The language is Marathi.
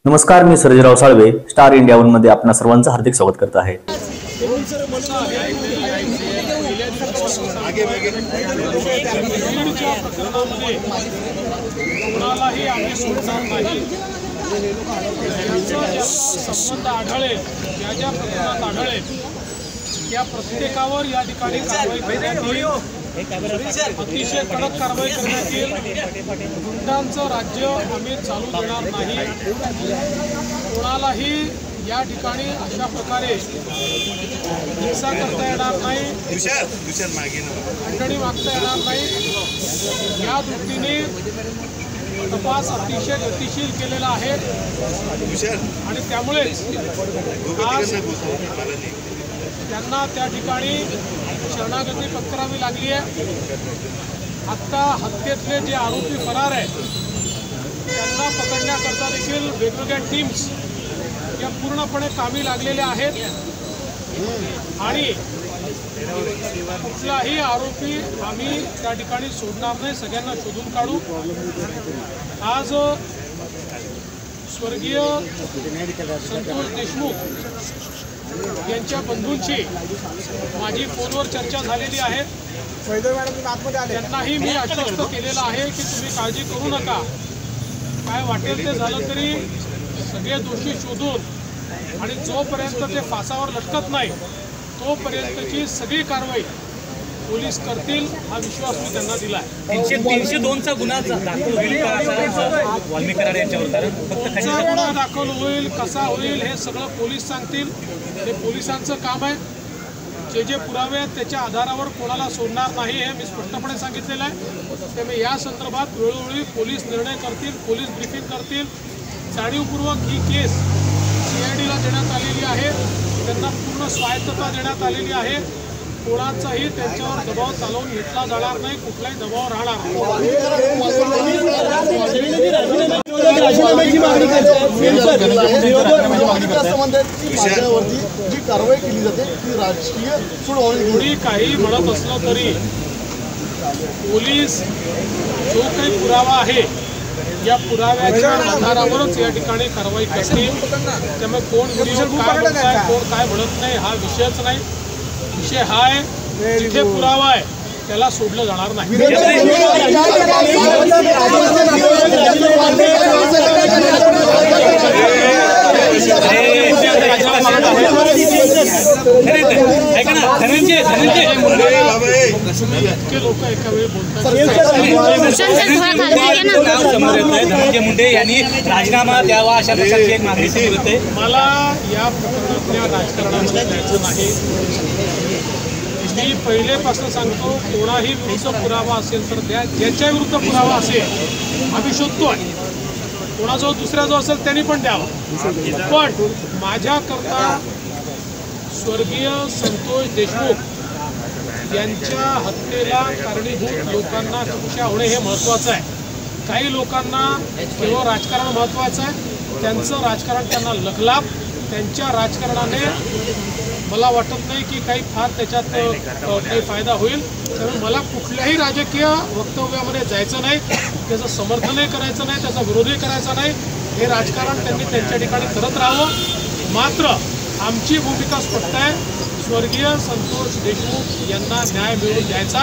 नमस्कार, मी Sarjerao Salve, star India one मध्ये आपणा सर्वांचं हार्दिक स्वागत करत आहे। कोणालाही आम्ही सोडणार नाही। संबंध आढळले, ज्या प्रकरणात आढळले त्या प्रत्येकावर या ठिकाणी कारवाई करण्यात येईल। अतिशय कडक कारवाई करण्यात येईल। गुंडांचं राज्य आम्ही चालू देणार नाही। कोणालाही या ठिकाणी अशा प्रकारे हिंसा करता येणार नाही, खंडणी मागता येणार नाही। या दृष्टीने तपास अतिशय गतिशील केलेला आहे आणि त्यामुळेच आज त्यांना त्या ठिकाणी शरणागती पत्करावी लागली आहे। आता हत्येतले जे आरोपी फरार आहेत त्यांना पकडण्याकरता देखील वेगवेगळ्या टीम्स या पूर्णपणे कामी लागलेल्या आहेत आणि कुठलाही आरोपी आम्ही त्या ठिकाणी सोडणार नाही, सगळ्यांना शोधून काढू। आज स्वर्गीय संतोष देशमुख यांच्या बंधूंची माझी फोनवर चर्चा झालेली आहे। त्यांनाही मी आश्वस्त केलेलं आहे की तुम्ही काळजी करू नका, काय वाटेल ते झालं तरी सगळे दोषी शोधून आणि जोपर्यंत ते फासावर लटकत नाही तोपर्यंतची सगळी कारवाई पोलीस करतील, हा विश्वास मी त्यांना दिला आहे। 302चा गुन्हा दाखल होईल का वाल्मीकराड यांच्यावर? गुन्हा दाखल होईल, कसा होईल हे सगळं पोलीस सांगतील। हे पोलिसांचं काम आहे। जे पुरावे आहेत त्याच्या आधारावर कोणाला सोडणार नाही हे मी स्पष्टपणे सांगितलेलं आहे। त्यामुळे या संदर्भात वेळोवेळी पोलीस निर्णय करतील, पोलीस ब्रीफिंग करतील। जाणीवपूर्वक ही केस CIDला देण्यात आलेली आहे, त्यांना पूर्ण स्वायत्तता देण्यात आलेली आहे। कोणाचाही त्यांच्यावर दबाव चालवून घेतला जाणार नाही, कुठलाही दबाव राहणार नाही। कोणी काही म्हणत असलं तरी पोलीस जो काही पुरावा आहे या पुराव्याच्या आधारावरच या ठिकाणी कारवाई करतील। त्यामुळे कोण व्हिडिओ काय म्हणताय, कोण काय म्हणत नाही हा विषयच नाही। विषय हा आहे जिथे पुरावा आहे त्याला सोडलं जाणार नाही। लोक एका वेळी बोलतात। धनंजय मुंडे यांनी राजीनामा द्यावा अशा प्रकारची एक मागणी सुरू होते। मला या प्रकरणातल्या राजकारणामध्ये जायचं नाही। मी पहिलेपासून सांगतो, कोणाही विरुद्ध पुरावा असेल तर द्या, ज्याच्या विरुद्ध पुरावा असेल आम्ही शोधतोय। कोणाजवळ दुसऱ्याजवळ असेल त्यांनी पण द्यावा। पण माझ्याकरता स्वर्गीय संतोष देशमुख यांच्या हत्येला कारणीभूत लोकांना शिक्षा होणे हे महत्त्वाचं आहे। काही लोकांना केवळ राजकारण महत्त्वाचं आहे, त्यांचं राजकारण त्यांना लखलाप, त्यांच्या राजकारणाने मला वाटत नाही की काही फार त्याच्यात काही फायदा होईल। त्यामुळे मला कुठल्याही राजकीय वक्तव्यामध्ये जायचं नाही, त्याचं समर्थनही करायचं नाही, त्याचा विरोधही करायचा नाही। हे राजकारण त्यांनी त्यांच्या ठिकाणी करत राहावं। मात्र आमची भूमिका स्पष्ट आहे, स्वर्गीय संतोष देशमुख यांना न्याय मिळवून द्यायचा।